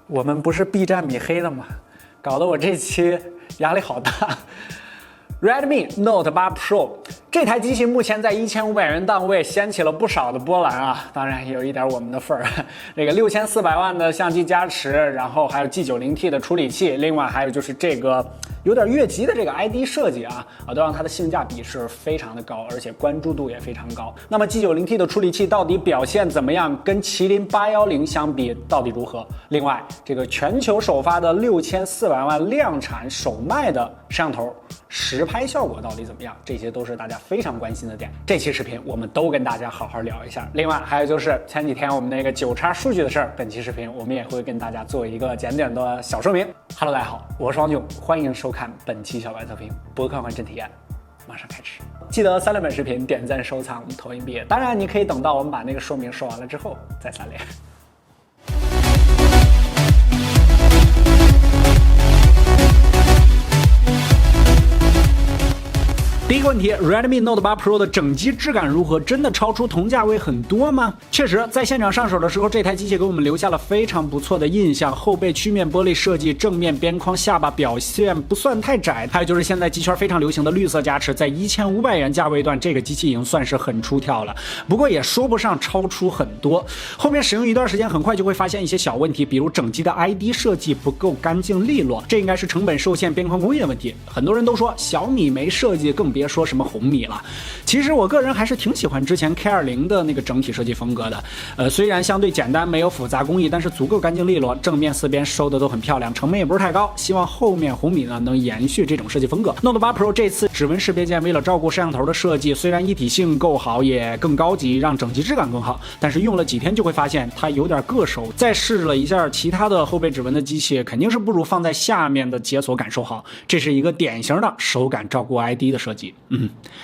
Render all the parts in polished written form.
我们不是 B 站米黑的吗？搞得我这期压力好大。Redmi Note 8 Pro 这台机器目前在1500元档位掀起了不少的波澜啊，当然也有一点我们的份儿。这个6400万的相机加持，然后还有 G90T 的处理器，另外还有就是这个有点越级的这个 ID 设计都让它的性价比是非常的高，而且关注度也非常高。那么 G90T 的处理器到底表现怎么样？跟麒麟810相比到底如何？另外，这个全球首发的6400万量产首卖的摄像头，实拍效果到底怎么样？这些都是大家非常关心的点。这期视频我们都跟大家好好聊一下。另外还有就是前几天我们那个9X数据的事儿，本期视频我们也会跟大家做一个简短的小说明。Hello， 大家好，我是王炯，欢迎收看本期小白测评播客换真体验，马上开始。记得3连本视频点赞、收藏、投硬币。当然，你可以等到我们把那个说明说完了之后再3连。第一个问题 ，Redmi Note 8 Pro 的整机质感如何？真的超出同价位很多吗？确实，在现场上手的时候，这台机器给我们留下了非常不错的印象。后背曲面玻璃设计，正面边框下巴表现不算太窄。还有就是现在机圈非常流行的绿色加持，在1500元价位段，这个机器已经算是很出挑了。不过也说不上超出很多。后面使用一段时间，很快就会发现一些小问题，比如整机的 ID 设计不够干净利落，这应该是成本受限、边框工艺的问题。很多人都说小米没设计，更别说什么红米了。其实我个人还是挺喜欢之前 K20 的那个整体设计风格的。虽然相对简单，没有复杂工艺，但是足够干净利落，正面4边收的都很漂亮，成本也不是太高。希望后面红米呢能延续这种设计风格。Note 8 Pro 这次指纹识别键为了照顾摄像头的设计，虽然一体性够好，也更高级，让整机质感更好，但是用了几天就会发现它有点硌手。再试了一下其他的后背指纹的机器，肯定是不如放在下面的解锁感受好。这是一个典型的手感照顾 ID 的设计。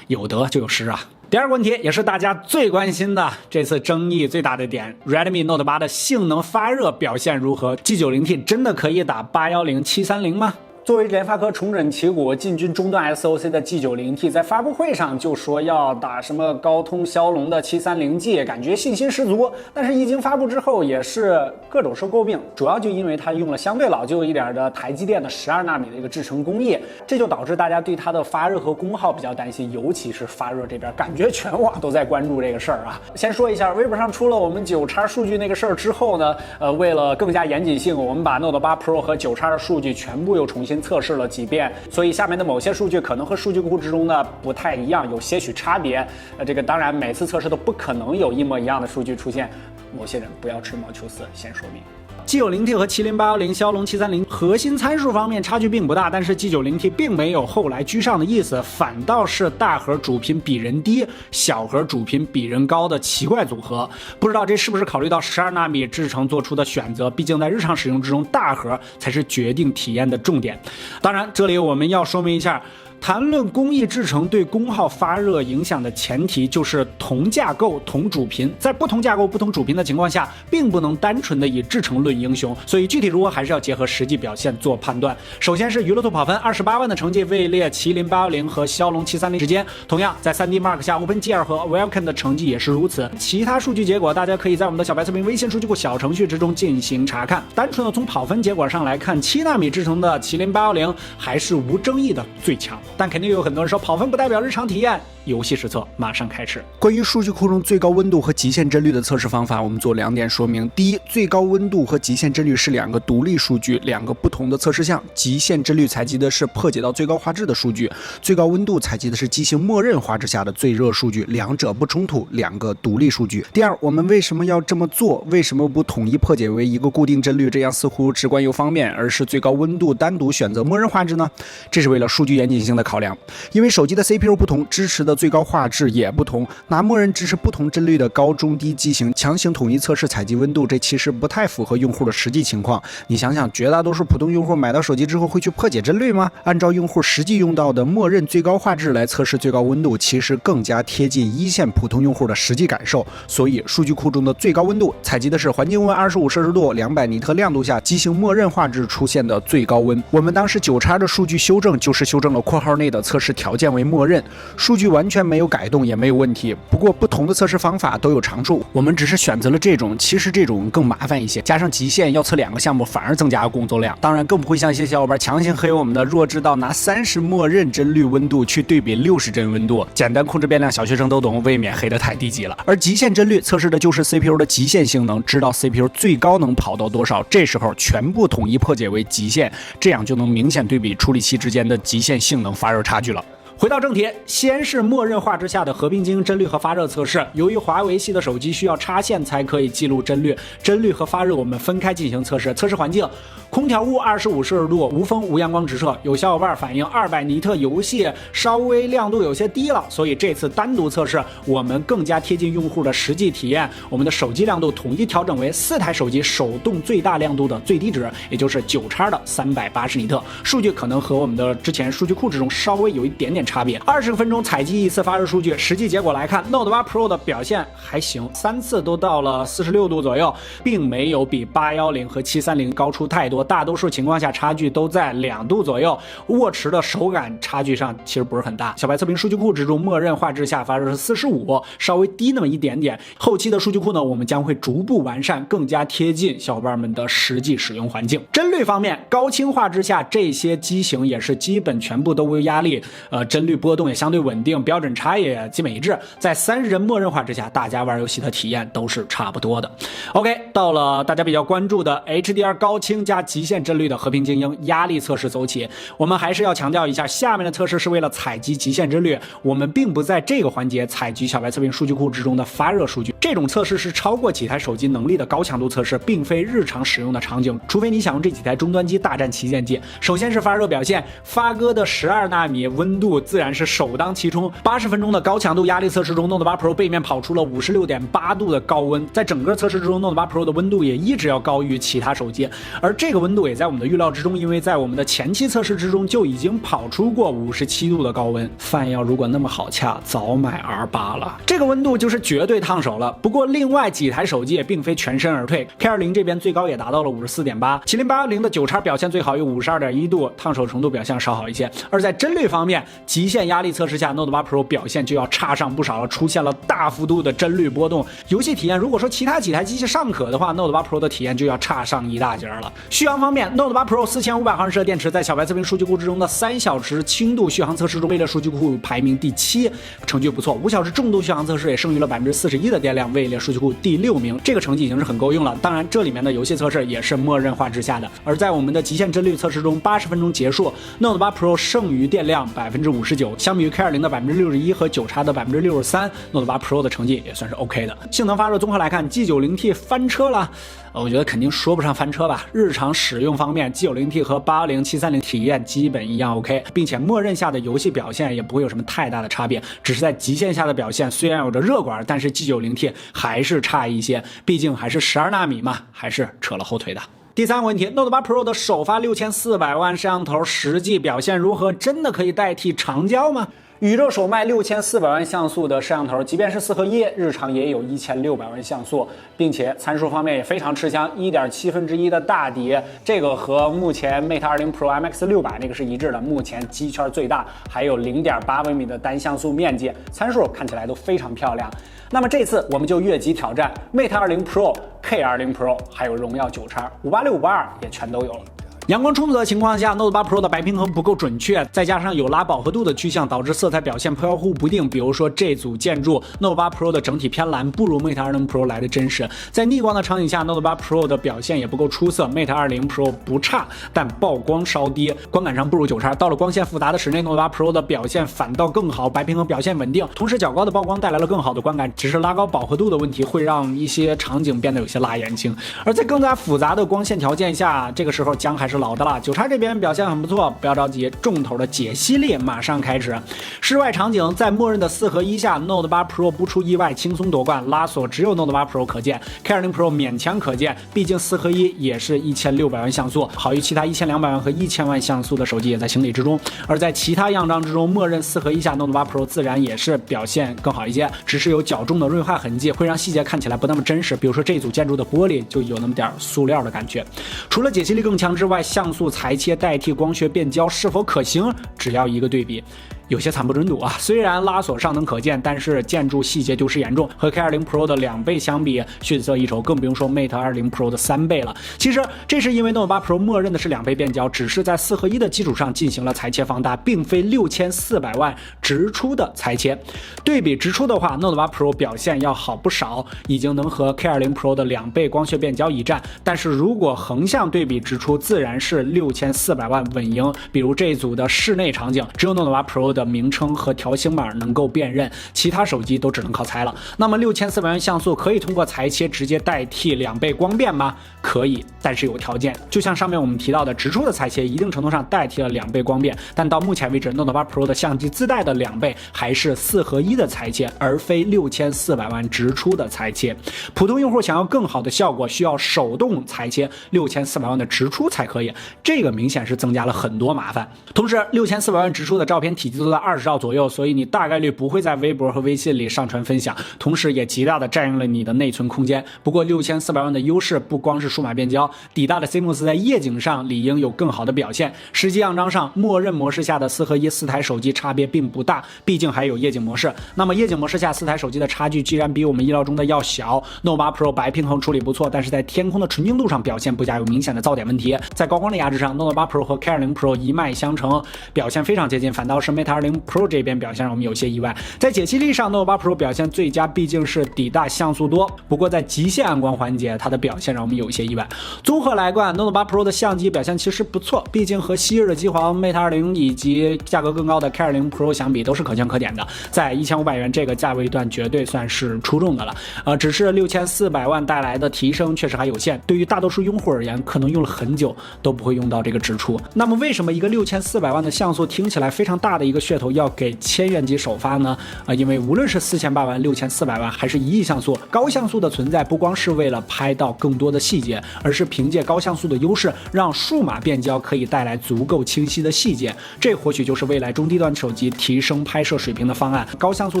有得就有失啊。第二个问题也是大家最关心的，这次争议最大的点 ，Redmi Note 8的性能发热表现如何 ？G90T 真的可以打810、730吗？作为联发科重整旗鼓、进军中段 SoC 的 G90T， 在发布会上就说要打什么高通骁龙的 730G， 感觉信心十足。但是一经发布之后，也是各种受诟病，主要就因为它用了相对老旧一点的台积电的12纳米的一个制程工艺，这就导致大家对它的发热和功耗比较担心，尤其是发热这边，感觉全网都在关注这个事儿啊。先说一下，微博上出了我们9X数据那个事儿之后呢，为了更加严谨性，我们把 Note 8 Pro 和9X的数据全部又重新测试了几遍，所以下面的某些数据可能和数据库之中呢不太一样，有些许差别。这个当然每次测试都不可能有一模一样的数据出现，某些人不要吹毛求疵，先说明。G90T 和麒麟810、骁龙730核心参数方面差距并不大，但是 G90T 并没有后来居上的意思，反倒是大核主频比人低，小核主频比人高的奇怪组合。不知道这是不是考虑到12纳米制程做出的选择，毕竟在日常使用之中，大核才是决定体验的重点。当然，这里我们要说明一下，谈论工艺制程对功耗发热影响的前提就是同架构同主频，在不同架构不同主频的情况下，并不能单纯的以制程论英雄，所以具体如何还是要结合实际表现做判断。首先是娱乐度跑分28万的成绩位列麒麟810和骁龙730之间，同样在 3D Mark 下 OpenGL 和 Wellcam 的成绩也是如此。其他数据结果大家可以在我们的小白测评微信数据库小程序之中进行查看。单纯的从跑分结果上来看，7纳米制程的麒麟810还是无争议的最强。但肯定有很多人说跑分不代表日常体验，游戏实测马上开始。关于数据库中最高温度和极限帧率的测试方法，我们做2点说明。第一，最高温度和极限帧率是2个独立数据，2个不同的测试项。极限帧率采集的是破解到最高画质的数据，最高温度采集的是机型默认画质下的最热数据，两者不冲突，2个独立数据。第二，我们为什么要这么做？为什么不统一破解为一个固定帧率？这样似乎直观又方便，而是最高温度单独选择默认画质呢？这是为了数据严谨性的考量。因为手机的 CPU 不同，支持的最高画质也不同，拿默认支持不同帧率的高中低机型强行统一测试采集温度，这其实不太符合用户的实际情况。你想想，绝大多数普通用户买到手机之后会去破解帧率吗？按照用户实际用到的默认最高画质来测试最高温度，其实更加贴近一线普通用户的实际感受。所以数据库中的最高温度采集的是环境温25摄氏度、200尼特亮度下机型默认画质出现的最高温。我们当时9X的数据修正就是修正了括号内的测试条件为默认，数据完完全没有改动也没有问题。不过不同的测试方法都有长处，我们只是选择了这种，其实这种更麻烦一些，加上极限要测2个项目，反而增加了工作量。当然更不会像一些小伙伴强行黑我们的，弱智到拿30默认帧率温度去对比60帧温度，简单控制变量小学生都懂，未免黑得太低级了。而极限帧率测试的就是 CPU 的极限性能，知道 CPU 最高能跑到多少，这时候全部统一破解为极限，这样就能明显对比处理器之间的极限性能发热差距了。回到正题，先是默认画质下的和平精英帧率和发热测试。由于华为系的手机需要插线才可以记录帧率和发热我们分开进行测试。测试环境：空调屋25摄氏度，无风无阳光直射。有小伙伴反映200尼特游戏稍微亮度有些低了，所以这次单独测试我们更加贴近用户的实际体验。我们的手机亮度统一调整为4台手机手动最大亮度的最低值，也就是9x的380尼特。数据可能和我们的之前数据库之中稍微有一点点差别。20分钟采集一次发热数据，实际结果来看 Note 8 Pro 的表现还行，3次都到了46度左右，并没有比810和730高出太多，大多数情况下差距都在2度左右，握持的手感差距上其实不是很大。小白测评数据库之中默认画质下发热是45，稍微低那么一点点。后期的数据库呢，我们将会逐步完善，更加贴近小伙伴们的实际使用环境。帧率方面，高清画质下这些机型也是基本全部都无压力，帧率波动也相对稳定，标准差也基本一致。在30帧默认画质下，大家玩游戏的体验都是差不多的。OK， 到了大家比较关注的 HDR 高清加极限帧率的和平精英压力测试走起。我们还是要强调一下，下面的测试是为了采集极限帧率，我们并不在这个环节采集小白测评数据库之中的发热数据。这种测试是超过几台手机能力的高强度测试，并非日常使用的场景，除非你想用这几台终端机大战旗舰机。首先是发热表现，发哥的12纳米温度自然是首当其冲。80分钟的高强度压力测试中 ，Note 8 Pro 背面跑出了56.8度的高温，在整个测试之中 ，Note 8 Pro 的温度也一直要高于其他手机，而这个温度也在我们的预料之中，因为在我们的前期测试之中就已经跑出过57度的高温。饭要如果那么好恰，早买 R8 了。这个温度就是绝对烫手了。不过另外几台手机也并非全身而退 ，K20 这边最高也达到了54.8，麒麟810的9x表现最好有52.1度，烫手程度表现稍好一些。而在帧率方面，极限压力测试下 ，Note 8 Pro 表现就要差上不少了，出现了大幅度的帧率波动。游戏体验如果说其他几台机器尚可的话 ，Note 8 Pro 的体验就要差上一大截了。续航方面 ，Note 8 Pro 4500毫安时的电池，在小白测评数据库之中的3小时轻度续航测试中，位列数据库排名第7，成绩不错。5小时重度续航测试也剩余了41%的电量，位列数据库第6名，这个成绩已经是很够用了。当然，这里面的游戏测试也是默认画质下的。而在我们的极限帧率测试中，80分钟结束 ，Note 8 Pro 剩余电量59%，相比于 K20 的61%和9x的63%，Note 8 Pro 的成绩也算是 OK 的。性能发热综合来看 ，G90T 翻车了。我觉得肯定说不上翻车吧。日常使用方面 ，G90T 和810、730体验基本一样 OK， 并且默认下的游戏表现也不会有什么太大的差别，只是在极限下的表现虽然有着热管，但是 G90T 还是差一些，毕竟还是12纳米嘛，还是扯了后腿的。第3个问题 ，Note 8 Pro 的首发6400万摄像头实际表现如何？真的可以代替长焦吗？宇宙首卖6400万像素的摄像头，即便是4合1，日常也有1600万像素，并且参数方面也非常吃香，1.7的大底，这个和目前 Mate 20 Pro MX 600那个是一致的，目前机圈最大，还有0.8微米的单像素面积，参数看起来都非常漂亮。那么这次我们就越级挑战 Mate 20 Pro、K20 Pro， 还有荣耀9x、586、582也全都有了。阳光充足的情况下 ，Note 8 Pro 的白平衡不够准确，再加上有拉饱和度的趋向，导致色彩表现飘忽不定。比如说这组建筑 ，Note 8 Pro 的整体偏蓝，不如 Mate 20 Pro 来的真实。在逆光的场景下 ，Note 8 Pro 的表现也不够出色 ，Mate 20 Pro 不差，但曝光稍低，观感上不如9x。到了光线复杂的室内 ，Note 8 Pro 的表现反倒更好，白平衡表现稳定，同时较高的曝光带来了更好的观感，只是拉高饱和度的问题会让一些场景变得有些辣眼睛。而在更加复杂的光线条件下，这个时候姜还是老的了。9x这边表现很不错，不要着急，重头的解析力马上开始。室外场景在默认的4合1下 ，Note 8 Pro 不出意外轻松夺冠，拉锁只有 Note 8 Pro 可见 ，K20 Pro 勉强可见，毕竟4合1也是1600万像素，好于其他1200万和1000万像素的手机也在情理之中。而在其他样张之中，默认4合1下 Note 8 Pro 自然也是表现更好一些，只是有较重的锐化痕迹，会让细节看起来不那么真实。比如说这组建筑的玻璃就有那么点塑料的感觉。除了解析力更强之外，像素裁切代替光学变焦是否可行？只要一个对比。有些惨不忍睹啊！虽然拉锁尚能可见，但是建筑细节丢失严重，和 K20 Pro 的2倍相比，逊色一筹，更不用说 Mate 20 Pro 的3倍了。其实这是因为 Note 8 Pro 默认的是2倍变焦，只是在4合1的基础上进行了裁切放大，并非6400万直出的裁切。对比直出的话 ，Note 8 Pro 表现要好不少，已经能和 K20 Pro 的2倍光学变焦一战。但是如果横向对比直出，自然是6400万稳赢。比如这一组的室内场景，只有 Note 8 Pro 的名称和条形码能够辨认，其他手机都只能靠猜了。那么6400万像素可以通过裁切直接代替2倍光变吗？可以，但是有条件。就像上面我们提到的，直出的裁切一定程度上代替了2倍光变，但到目前为止 Note 8 Pro 的相机自带的2倍还是4合1的裁切，而非6400万直出的裁切。普通用户想要更好的效果，需要手动裁切6400万的直出才可以，这个明显是增加了很多麻烦。同时6400万直出的照片体积都在20兆左右，所以你大概率不会在微博和微信里上传分享，同时也极大的占用了你的内存空间。不过6400万的优势不光是数码变焦，底大的 CMOS 在夜景上理应有更好的表现。实际样张上，默认模式下的4合14台手机差别并不大，毕竟还有夜景模式。那么夜景模式下4台手机的差距既然比我们意料中的要小， Note 8 Pro 白平衡处理不错，但是在天空的纯净度上表现不佳，有明显的噪点问题。在高光的压制上 Note 8 Pro 和 K20 Pro 一脉相承，表现非常接近，反倒是 Mate 20 Pro 这边表现让我们有些意外。在解析力上 Note 8 Pro 表现最佳，毕竟是底大像素多，不过在极限暗光环节它的表现让我们有一些意外。综合来看 Note 8 Pro 的相机表现其实不错，毕竟和昔日的机皇 Mate 20以及价格更高的 K20 Pro 相比都是可圈可点的，在1500元这个价位段绝对算是出众的了。只是6400万带来的提升确实还有限，对于大多数用户而言，可能用了很久都不会用到这个直出。那么为什么一个6400万的像素听起来非常大的一个噱头要给1000元级首发呢？因为无论是4800万、6400万还是1亿像素，高像素的存在不光是为了拍到更多的细节，而是凭借高像素的优势，让数码变焦可以带来足够清晰的细节。这或许就是未来中低端手机提升拍摄水平的方案。高像素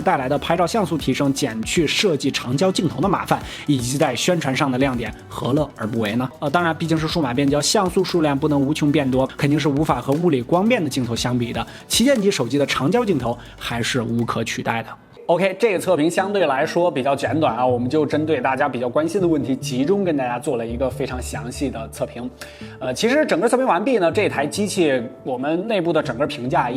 带来的拍照像素提升，减去设计长焦镜头的麻烦，以及在宣传上的亮点，何乐而不为呢？当然毕竟是数码变焦，像素数量不能无穷变多，肯定是无法和物理光变的镜头相比的。旗舰级手机的长焦镜头还是无可取代的。OK， 这个测评相对来说比较简短啊，我们就针对大家比较关心的问题，集中跟大家做了一个非常详细的测评。其实整个测评完毕呢，这台机器我们内部的整个评价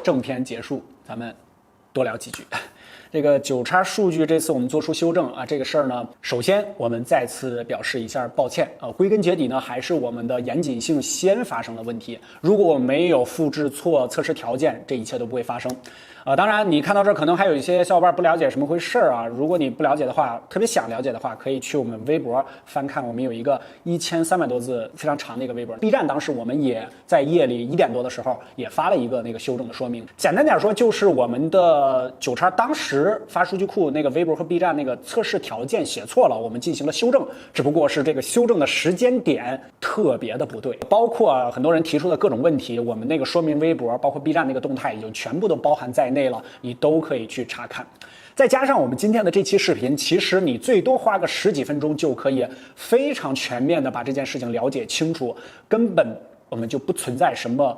正片结束，咱们多聊几句。这个9X数据这次我们做出修正啊，这个事儿呢，首先我们再次表示一下抱歉啊，归根结底呢，还是我们的严谨性先发生了问题。如果我们没有复制错测试条件，这一切都不会发生。当然你看到这儿可能还有一些小伙伴不了解什么回事啊，如果你不了解的话，特别想了解的话，可以去我们微博翻看，我们有一个1300多字非常长的一个微博。B 站当时我们也在夜里1点多的时候也发了一个那个修正的说明。简单点说，就是我们的9X当时发数据库那个微博和 B 站那个测试条件写错了，我们进行了修正，只不过是这个修正的时间点特别的不对，包括很多人提出的各种问题，我们那个说明微博包括 B 站那个动态已经全部都包含在内了，你都可以去查看。再加上我们今天的这期视频，其实你最多花个10几分钟就可以非常全面的把这件事情了解清楚，根本我们就不存在什么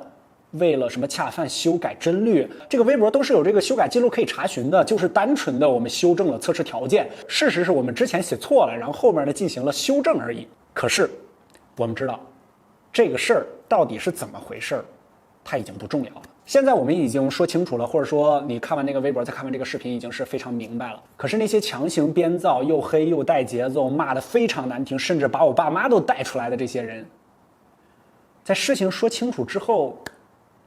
为了什么恰饭修改帧率，这个微博都是有这个修改记录可以查询的，就是单纯的我们修正了测试条件，事实是我们之前写错了，然后后面呢进行了修正而已。可是我们知道这个事儿到底是怎么回事儿，它已经不重要了。现在我们已经说清楚了，或者说你看完那个微博再看完这个视频已经是非常明白了。可是那些强行编造又黑又带节奏骂得非常难听，甚至把我爸妈都带出来的这些人，在事情说清楚之后，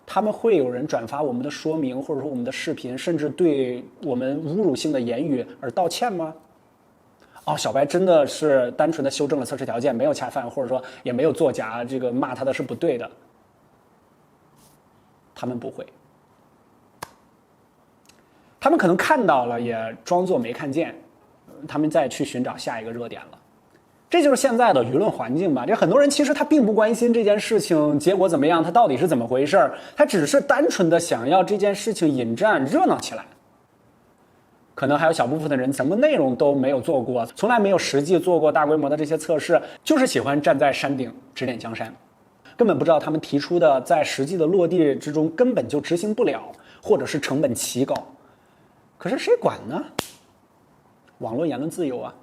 他们会有人转发我们的说明或者说我们的视频，甚至对我们侮辱性的言语而道歉吗？哦，小白真的是单纯的修正了测试条件，没有恰饭，或者说也没有作假，这个骂他的是不对的。他们不会，他们可能看到了，也装作没看见，他们再去寻找下一个热点了。这就是现在的舆论环境吧。这很多人其实他并不关心这件事情结果怎么样，他到底是怎么回事，他只是单纯的想要这件事情引战热闹起来。可能还有小部分的人什么内容都没有做过，从来没有实际做过大规模的这些测试，就是喜欢站在山顶指点江山，根本不知道他们提出的在实际的落地之中根本就执行不了，或者是成本奇高。可是谁管呢？网络言论自由啊。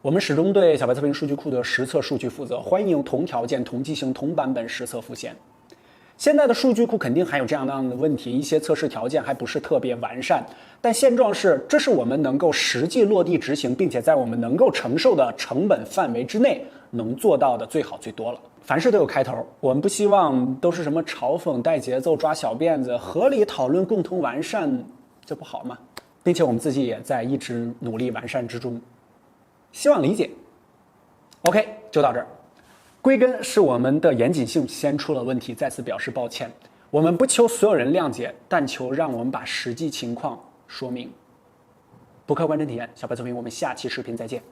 我们始终对小白测评数据库的实测数据负责，欢迎同条件、同机型、同版本实测复现。现在的数据库肯定还有这样那样的问题，一些测试条件还不是特别完善，但现状是，这是我们能够实际落地执行，并且在我们能够承受的成本范围之内能做到的最好最多了。凡事都有开头，我们不希望都是什么嘲讽、带节奏、抓小辫子，合理讨论、共同完善，这不好吗？并且我们自己也在一直努力完善之中，希望理解。OK， 就到这儿。归根是我们的严谨性先出了问题，再次表示抱歉。我们不求所有人谅解，但求让我们把实际情况说明。不客观真体验，小白测评，我们下期视频再见。